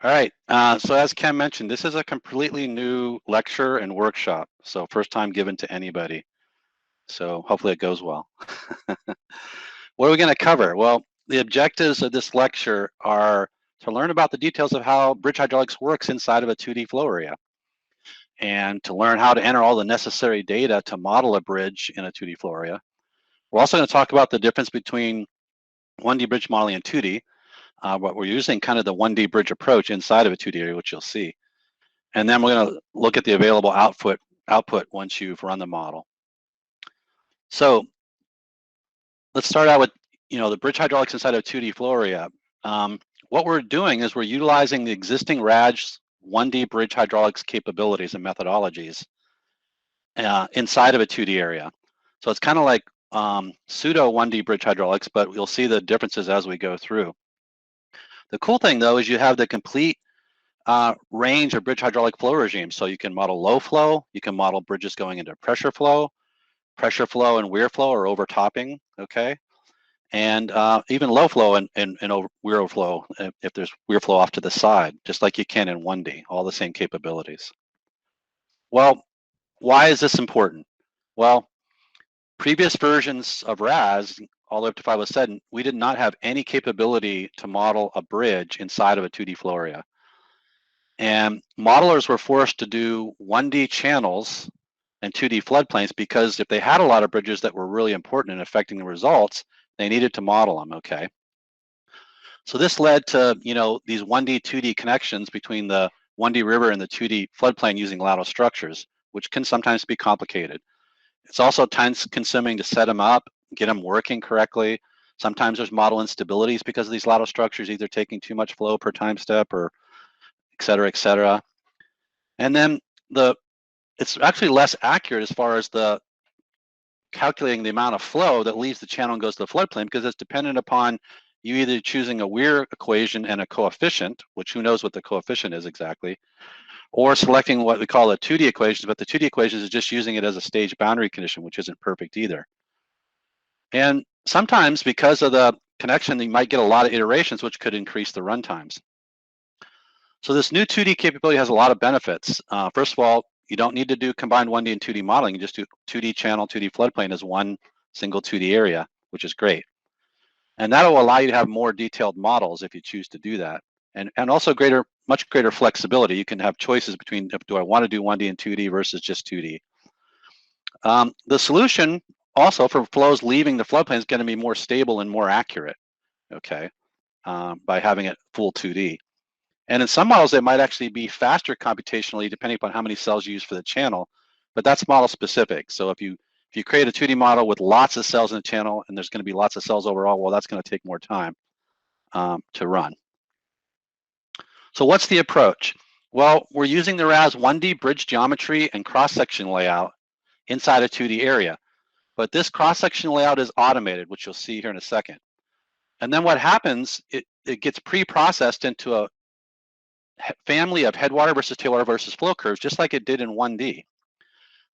All right, so as Ken mentioned, this is a completely new lecture and workshop, so first time given to anybody. So hopefully it goes well. What are we going to cover? Well, the objectives of this lecture are to learn about the details of how bridge hydraulics works inside of a 2D flow area, and to learn how to enter all the necessary data to model a bridge in a 2D flow area. We're also going to talk about the difference between 1D bridge modeling and 2D, but we're using kind of the 1D bridge approach inside of a 2D area, which you'll see. And then we're going to look at the available output once you've run the model. So let's start out with the bridge hydraulics inside of 2D flow area. What we're doing is we're utilizing the existing RAS 1D bridge hydraulics capabilities and methodologies inside of a 2D area. So it's kind of like pseudo 1D bridge hydraulics, but you'll see the differences as we go through. The cool thing though is you have the complete range of bridge hydraulic flow regimes. So you can model low flow, you can model bridges going into pressure flow and weir flow or overtopping, okay? And even low flow and weir flow if there's weir flow off to the side, just like you can in 1D, all the same capabilities. Well, why is this important? Well, previous versions of RAS, all the way up to 507, we did not have any capability to model a bridge inside of a 2D flow area. And modelers were forced to do 1D channels and 2D floodplains because if they had a lot of bridges that were really important in affecting the results, they needed to model them, okay? So this led to, these 1D, 2D connections between the 1D river and the 2D floodplain using lateral structures, which can sometimes be complicated. It's also time consuming to set them up, get them working correctly. Sometimes there's model instabilities because of these lateral structures, either taking too much flow per time step or et cetera, et cetera. And then it's actually less accurate as far as the calculating the amount of flow that leaves the channel and goes to the floodplain, because it's dependent upon you either choosing a weir equation and a coefficient, which who knows what the coefficient is exactly, or selecting what we call a 2D equation, but the 2D equation is just using it as a stage boundary condition, which isn't perfect either. And sometimes because of the connection, you might get a lot of iterations, which could increase the run times. So this new 2D capability has a lot of benefits. First of all, you don't need to do combined 1D and 2D modeling. You just do 2D channel, 2D floodplain as one single 2D area, which is great. And that'll allow you to have more detailed models if you choose to do that. And also much greater flexibility. You can have choices between, do I want to do 1D and 2D versus just 2D. The solution also for flows leaving the floodplain is going to be more stable and more accurate, okay, by having it full 2D. And in some models, it might actually be faster computationally, depending upon how many cells you use for the channel, but that's model specific. So if you create a 2D model with lots of cells in the channel and there's going to be lots of cells overall, well, that's going to take more time to run. So what's the approach? Well, we're using the RAS 1D bridge geometry and cross-section layout inside a 2D area. But this cross-section layout is automated, which you'll see here in a second. And then what happens, it gets pre-processed into a family of headwater versus tailwater versus flow curves, just like it did in 1D.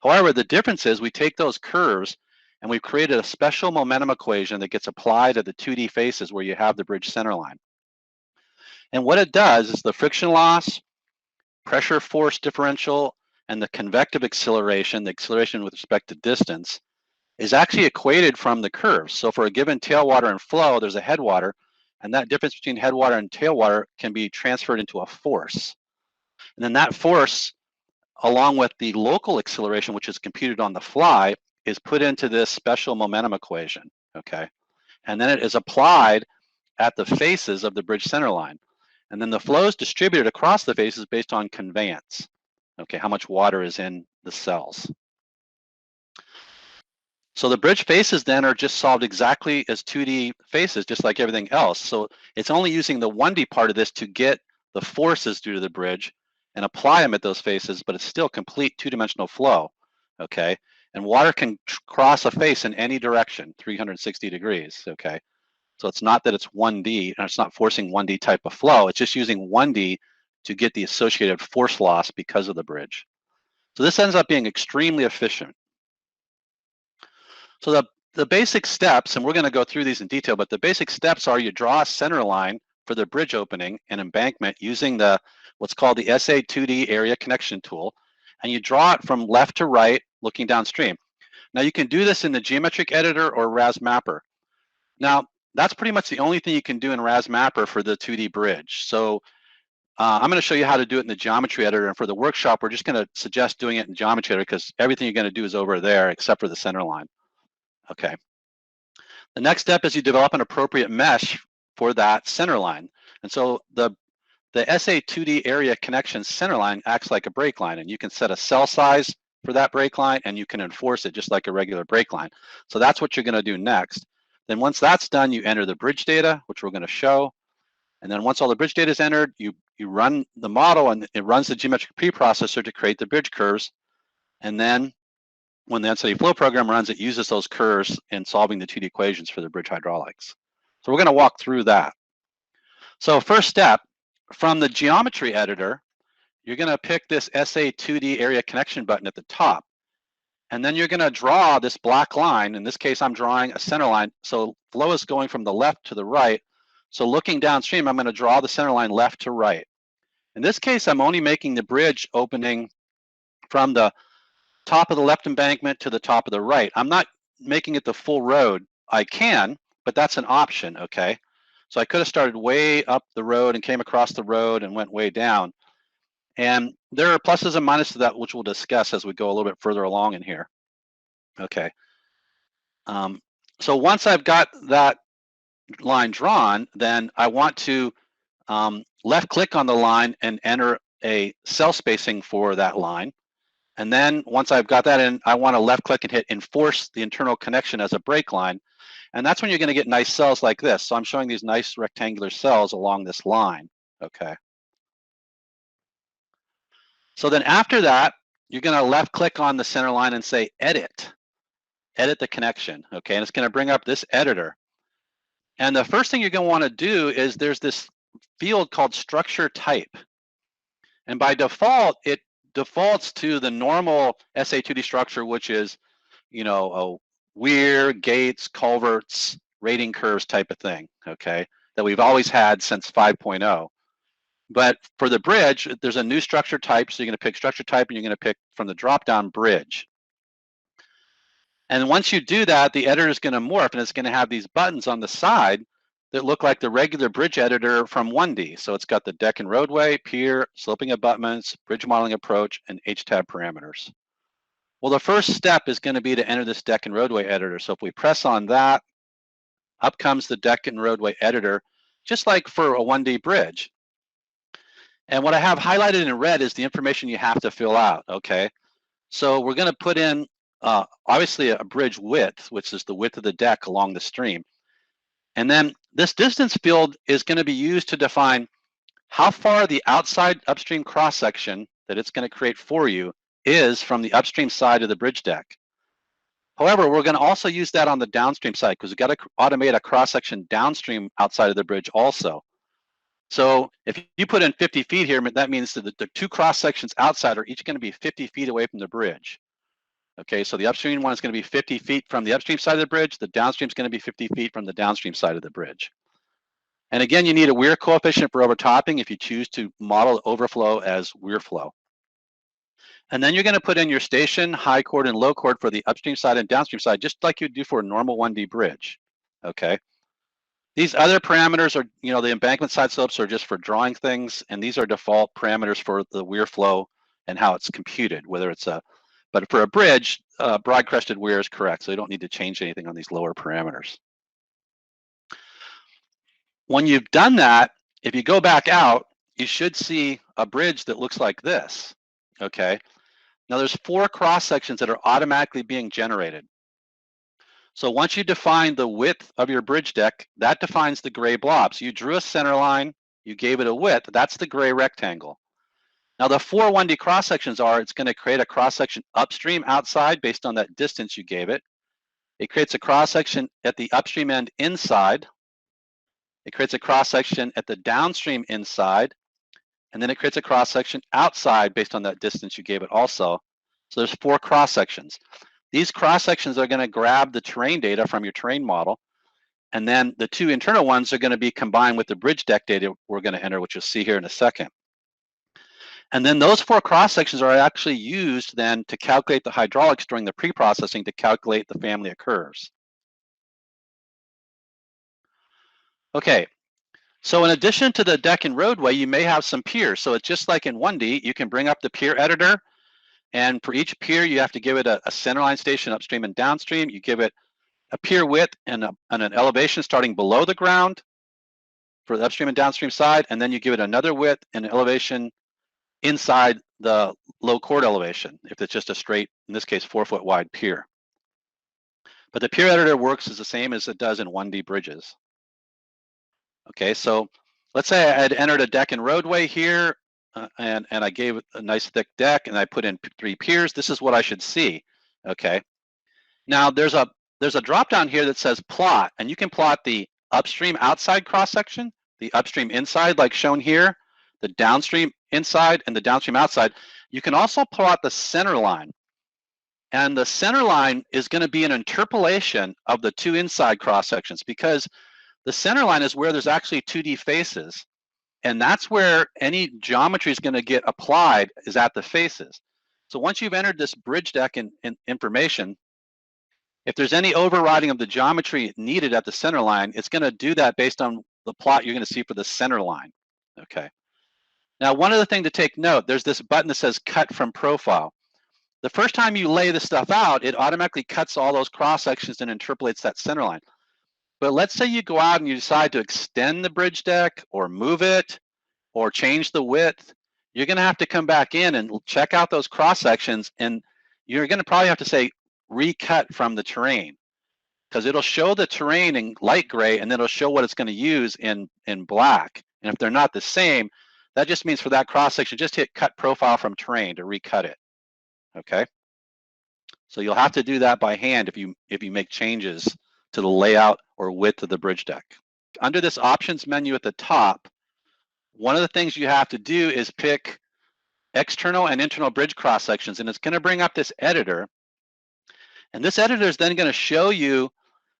However, the difference is we take those curves and we've created a special momentum equation that gets applied to the 2D faces where you have the bridge center line. And what it does is the friction loss, pressure force differential, and the convective acceleration, the acceleration with respect to distance, is actually equated from the curves. So for a given tailwater and flow, there's a headwater, and that difference between headwater and tailwater can be transferred into a force. And then that force, along with the local acceleration, which is computed on the fly, is put into this special momentum equation, okay? And then it is applied at the faces of the bridge center line. And then the flow is distributed across the faces based on conveyance, okay, how much water is in the cells. So the bridge faces then are just solved exactly as 2D faces, just like everything else. So it's only using the 1D part of this to get the forces due to the bridge and apply them at those faces, but it's still complete two-dimensional flow, okay? And water can cross a face in any direction, 360 degrees, okay? So it's not that it's 1D, and it's not forcing 1D type of flow, it's just using 1D to get the associated force loss because of the bridge. So this ends up being extremely efficient. So the basic steps, and we're going to go through these in detail, but the basic steps are you draw a center line for the bridge opening and embankment using what's called the SA2D area connection tool, and you draw it from left to right looking downstream. Now you can do this in the geometric editor or RAS mapper. Now that's pretty much the only thing you can do in RAS mapper for the 2D bridge. So I'm going to show you how to do it in the geometry editor, and for the workshop we're just going to suggest doing it in geometry editor because everything you're going to do is over there except for the center line. Okay. The next step is you develop an appropriate mesh for that center line. And so the SA2D area connection center line acts like a break line, and you can set a cell size for that break line and you can enforce it just like a regular break line. So that's what you're going to do next. Then once that's done, you enter the bridge data, which we're going to show. And then once all the bridge data is entered, you run the model and it runs the geometric preprocessor to create the bridge curves. And then when the density flow program runs, it uses those curves in solving the 2D equations for the bridge hydraulics. So we're going to walk through that. So first step, from the geometry editor, you're going to pick this SA2D area connection button at the top. And then you're going to draw this black line. In this case, I'm drawing a center line. So flow is going from the left to the right. So looking downstream, I'm going to draw the center line left to right. In this case, I'm only making the bridge opening from the top of the left embankment to the top of the right. I'm not making it the full road. I can, but that's an option, okay? So I could have started way up the road and came across the road and went way down. And there are pluses and minuses to that, which we'll discuss as we go a little bit further along in here. Okay. So once I've got that line drawn, then I want to left click on the line and enter a cell spacing for that line. And then once I've got that in, I want to left click and hit enforce the internal connection as a break line. And that's when you're going to get nice cells like this. So I'm showing these nice rectangular cells along this line. Okay. So then after that, you're going to left click on the center line and say edit the connection. Okay. And it's going to bring up this editor. And the first thing you're going to want to do is there's this field called structure type. And by default, it defaults to the normal SA2D structure, which is, you know, a weir, gates, culverts, rating curves type of thing, okay, that we've always had since 5.0. But for the bridge, there's a new structure type, so you're going to pick structure type and you're going to pick from the drop-down bridge. And once you do that, the editor is going to morph and it's going to have these buttons on the side that look like the regular bridge editor from 1D. So it's got the deck and roadway, pier, sloping abutments, bridge modeling approach, and H-tab parameters. Well, the first step is going to be to enter this deck and roadway editor. So if we press on that, up comes the deck and roadway editor, just like for a 1D bridge. And what I have highlighted in red is the information you have to fill out, okay? So we're going to put in, obviously, a bridge width, which is the width of the deck along the stream. And then this distance field is going to be used to define how far the outside upstream cross-section that it's going to create for you is from the upstream side of the bridge deck. However, we're going to also use that on the downstream side because we've got to automate a cross-section downstream outside of the bridge also. So if you put in 50 feet here, that means that the two cross-sections outside are each going to be 50 feet away from the bridge. Okay, so the upstream one is going to be 50 feet from the upstream side of the bridge. The downstream is going to be 50 feet from the downstream side of the bridge. And again, you need a weir coefficient for overtopping if you choose to model overflow as weir flow. And then you're going to put in your station, high chord, and low chord for the upstream side and downstream side, just like you do for a normal 1D bridge. Okay. These other parameters are, you know, the embankment side slopes are just for drawing things, and these are default parameters for the weir flow and how it's computed, whether it's a, but for a bridge, broad crested weir is correct, so you don't need to change anything on these lower parameters. When you've done that, if you go back out, you should see a bridge that looks like this, okay? Now there's 4 cross sections that are automatically being generated. So once you define the width of your bridge deck, that defines the gray blob. So you drew a center line, you gave it a width, that's the gray rectangle. Now the 4 1D cross sections are, it's going to create a cross section upstream outside based on that distance you gave it. It creates a cross section at the upstream end inside. It creates a cross section at the downstream inside. And then it creates a cross section outside based on that distance you gave it also. So there's 4 cross sections. These cross sections are going to grab the terrain data from your terrain model. And then the two internal ones are going to be combined with the bridge deck data we're going to enter, which you'll see here in a second. And then those four cross sections are actually used then to calculate the hydraulics during the pre-processing to calculate the family of curves. Okay, so in addition to the deck and roadway, you may have some piers. So it's just like in 1D, you can bring up the pier editor, and for each pier, you have to give it a centerline station upstream and downstream. You give it a pier width and an elevation starting below the ground for the upstream and downstream side, and then you give it another width and elevation inside the low chord elevation, if it's just a straight, in this case, 4-foot wide pier. But the pier editor works as the same as it does in 1D bridges. Okay, so let's say I had entered a deck and roadway here, and I gave it a nice thick deck, and I put in 3 piers. This is what I should see. Okay, now there's a drop down here that says plot, and you can plot the upstream outside cross section, the upstream inside like shown here, the downstream inside and the downstream outside. You can also plot the center line, and the center line is going to be an interpolation of the 2 inside cross sections, because the center line is where there's actually 2D faces, and that's where any geometry is going to get applied, is at the faces. So once you've entered this bridge deck and information, if there's any overriding of the geometry needed at the center line, it's going to do that based on the plot you're going to see for the center line. Okay. Now, one other thing to take note, there's this button that says cut from profile. The first time you lay this stuff out, it automatically cuts all those cross sections and interpolates that center line. But let's say you go out and you decide to extend the bridge deck or move it or change the width. You're going to have to come back in and check out those cross sections, and you're going to probably have to say recut from the terrain, because it'll show the terrain in light gray and then it'll show what it's going to use in black. And if they're not the same, that just means for that cross section, just hit cut profile from terrain to recut it. Okay, so you'll have to do that by hand if you make changes to the layout or width of the bridge deck. Under this options menu at the top, one of the things you have to do is pick external and internal bridge cross sections, and it's going to bring up this editor. And this editor is then going to show you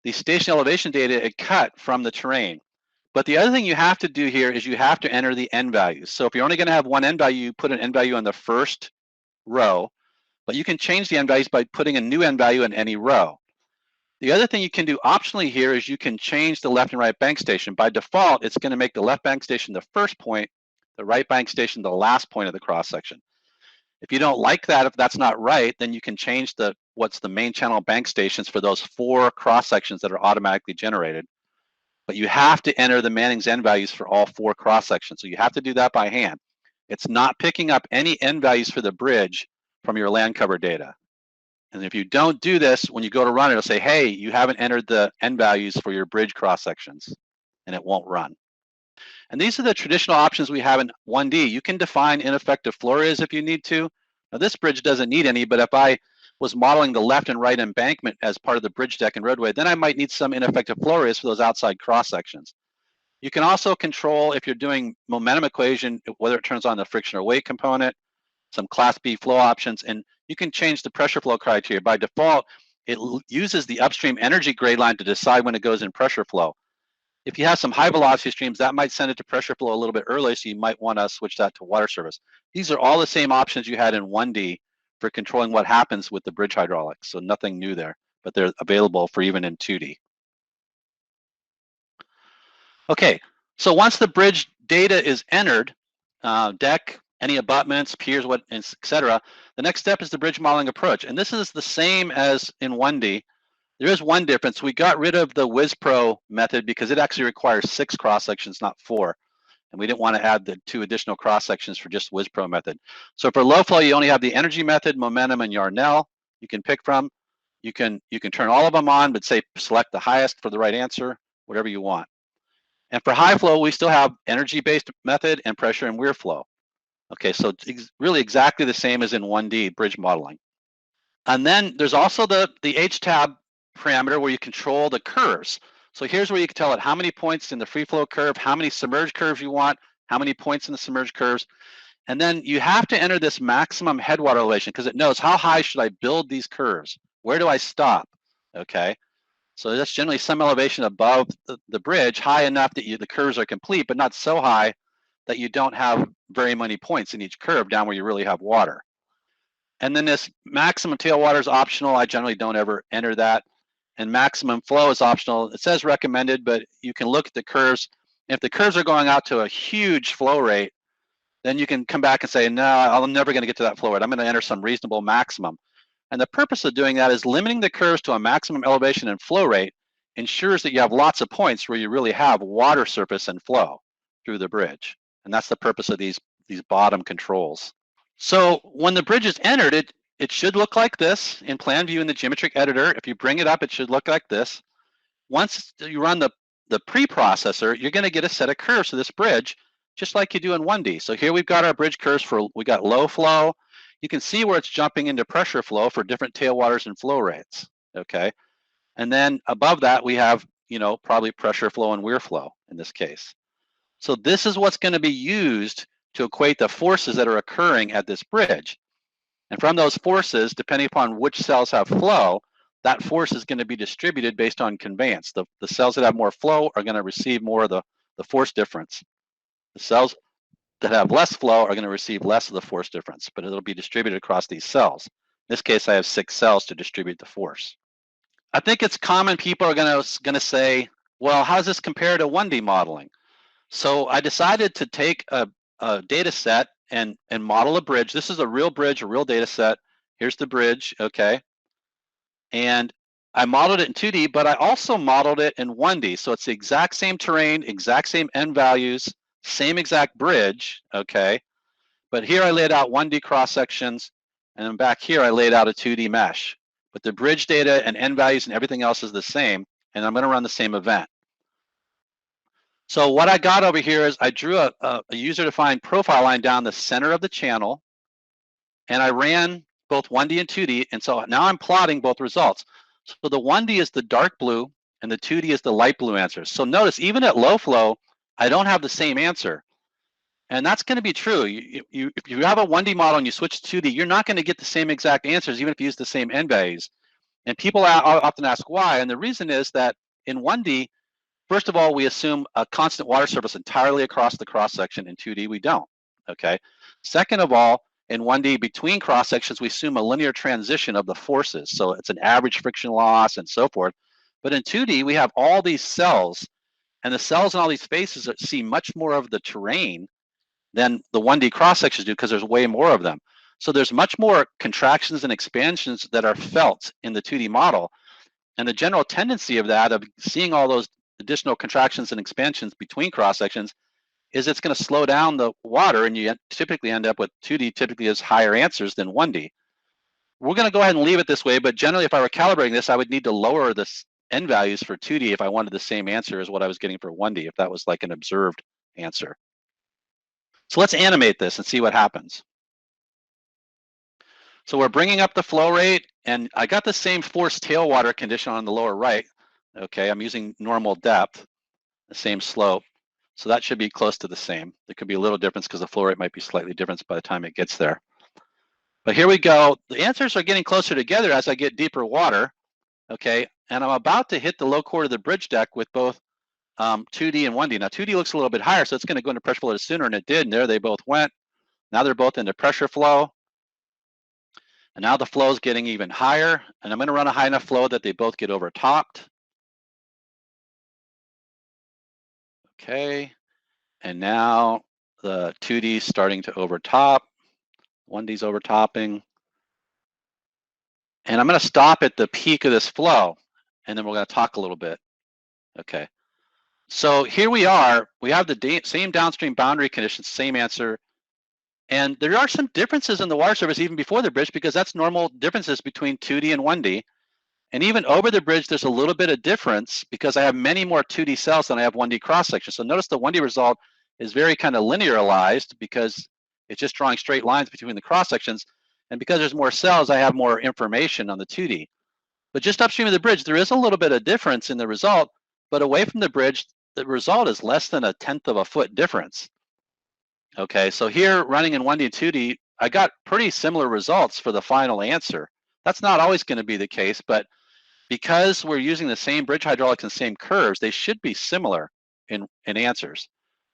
the station elevation data it cut from the terrain. But the other thing you have to do here is you have to enter the n values. So if you're only going to have one n value, you put an n value on the first row, but you can change the n values by putting a new n value in any row. The other thing you can do optionally here is you can change the left and right bank station. By default, it's going to make the left bank station the first point, the right bank station the last point of the cross section. If you don't like that, if that's not right, then you can change what's the main channel bank stations for those 4 cross sections that are automatically generated. But you have to enter the Manning's n values for all 4 cross sections. So you have to do that by hand. It's not picking up any n values for the bridge from your land cover data. And if you don't do this, when you go to run it, it'll say, hey, you haven't entered the n values for your bridge cross sections, and it won't run. And these are the traditional options we have in 1D. You can define ineffective floor areas if you need to. Now this bridge doesn't need any, but if I was modeling the left and right embankment as part of the bridge deck and roadway, then I might need some ineffective floor areas for those outside cross sections. You can also control, if you're doing momentum equation, whether it turns on the friction or weight component, some class B flow options, and you can change the pressure flow criteria. By default, it uses the upstream energy grade line to decide when it goes in pressure flow. If you have some high velocity streams, that might send it to pressure flow a little bit early, so you might want to switch that to water service. These are all the same options you had in 1D for controlling what happens with the bridge hydraulics, so nothing new there, but they're available for even in 2D. Okay, so once the bridge data is entered, deck, any abutments, piers, etc., the next step is the bridge modeling approach. And this is the same as in 1D. There is one difference. We got rid of the WizPro method because it actually requires 6 cross sections, not 4. And we didn't want to add the 2 additional cross sections for just WizPro method. So for low flow, you only have the energy method, momentum, and Yarnell you can pick from. You can turn all of them on, but say select the highest for the right answer, whatever you want. And for high flow, we still have energy-based method and pressure and weir flow. Okay, so it's really exactly the same as in 1D bridge modeling. And then there's also the H-tab parameter where you control the curves. So here's where you can tell it how many points in the free flow curve, how many submerged curves you want, how many points in the submerged curves. And then you have to enter this maximum headwater elevation because it knows how high should I build these curves? Where do I stop? Okay. So that's generally some elevation above the bridge, high enough that the curves are complete, but not so high that you don't have very many points in each curve down where you really have water. And then this maximum tailwater is optional. I generally don't ever enter that. And maximum flow is optional. It says recommended, but you can look at the curves. If the curves are going out to a huge flow rate, then you can come back and say, no, I'm never going to get to that flow rate. I'm going to enter some reasonable maximum. And the purpose of doing that is limiting the curves to a maximum elevation and flow rate ensures that you have lots of points where you really have water surface and flow through the bridge. And that's the purpose of these bottom controls. So when the bridge is entered, it should look like this in plan view in the geometric editor. If you bring it up, it should look like this. Once you run the preprocessor, you're going to get a set of curves to this bridge, just like you do in 1D. So here we've got our bridge curves we got low flow. You can see where it's jumping into pressure flow for different tailwaters and flow rates, okay? And then above that, we have, probably pressure flow and weir flow in this case. So this is what's going to be used to equate the forces that are occurring at this bridge. And from those forces, depending upon which cells have flow, that force is going to be distributed based on conveyance. The cells that have more flow are going to receive more of the force difference. The cells that have less flow are going to receive less of the force difference, but it'll be distributed across these cells. In this case, I have 6 cells to distribute the force. I think it's common people are going to say, well, how does this compare to 1D modeling? So I decided to take a data set and model a bridge. This is a real bridge, a real data set. Here's the bridge, okay? And I modeled it in 2D, but I also modeled it in 1D. So it's the exact same terrain, exact same end values, same exact bridge, okay? But here I laid out 1D cross sections, and then back here I laid out a 2D mesh. But the bridge data and end values and everything else is the same, and I'm gonna run the same event. So what I got over here is I drew a user-defined profile line down the center of the channel, and I ran both 1D and 2D, and so now I'm plotting both results. So the 1D is the dark blue, and the 2D is the light blue answers. So notice, even at low flow, I don't have the same answer. And that's going to be true. If you have a 1D model and you switch to 2D, you're not going to get the same exact answers, even if you use the same end values. And people often ask why, and the reason is that in 1D, first of all, we assume a constant water surface entirely across the cross-section. In 2D, we don't, okay? Second of all, in 1D, between cross-sections, we assume a linear transition of the forces. So it's an average friction loss and so forth. But in 2D, we have all these cells, and the cells in all these spaces that see much more of the terrain than the 1D cross-sections do because there's way more of them. So there's much more contractions and expansions that are felt in the 2D model. And the general tendency of that, of seeing all those additional contractions and expansions between cross-sections, is it's going to slow down the water, and you typically end up with 2D typically has higher answers than 1D. We're going to go ahead and leave it this way, but generally if I were calibrating this, I would need to lower the end values for 2D if I wanted the same answer as what I was getting for 1D, if that was like an observed answer. So let's animate this and see what happens. So we're bringing up the flow rate, and I got the same forced tailwater condition on the lower right. Okay, I'm using normal depth, the same slope. So that should be close to the same. There could be a little difference because the flow rate might be slightly different by the time it gets there. But here we go. The answers are getting closer together as I get deeper water. Okay, and I'm about to hit the low chord of the bridge deck with both 2D and 1D. Now 2D looks a little bit higher, so it's going to go into pressure flow sooner, and it did, and there they both went. Now they're both into pressure flow. And now the flow is getting even higher, and I'm going to run a high enough flow that they both get overtopped. Okay, and now the 2D is starting to overtop. 1D's overtopping. And I'm going to stop at the peak of this flow, and then we're going to talk a little bit. Okay, so here we are. We have the same downstream boundary conditions, same answer. And there are some differences in the water surface even before the bridge, because that's normal differences between 2D and 1D. And even over the bridge, there's a little bit of difference because I have many more 2D cells than I have 1D cross sections. So notice the 1D result is very kind of linearized because it's just drawing straight lines between the cross sections. And because there's more cells, I have more information on the 2D. But just upstream of the bridge, there is a little bit of difference in the result, but away from the bridge, the result is less than 1/10 of a foot difference. Okay, so here running in 1D and 2D, I got pretty similar results for the final answer. That's not always going to be the case, but because we're using the same bridge hydraulics and same curves, they should be similar in answers.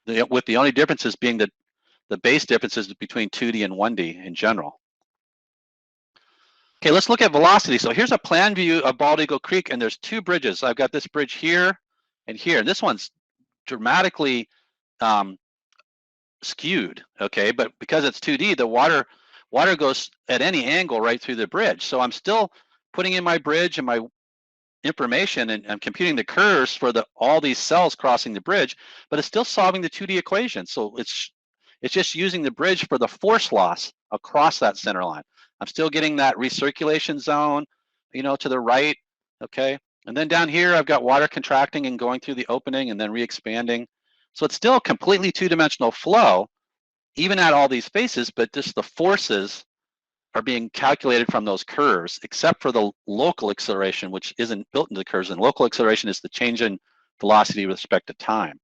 With the only differences being the base differences between 2D and 1D in general. Okay, let's look at velocity. So here's a plan view of Bald Eagle Creek, and there's two bridges. I've got this bridge here and here. This one's dramatically skewed, okay? But because it's 2D, the water goes at any angle right through the bridge. So I'm still putting in my bridge and my information, and I'm computing the curves for all these cells crossing the bridge, but it's still solving the 2D equation. So it's just using the bridge for the force loss across that center line. I'm still getting that recirculation zone, you know, to the right, okay? And then down here, I've got water contracting and going through the opening and then re-expanding. So it's still a completely two-dimensional flow, even at all these faces, but just the forces are being calculated from those curves, except for the local acceleration, which isn't built into the curves. And local acceleration is the change in velocity with respect to time.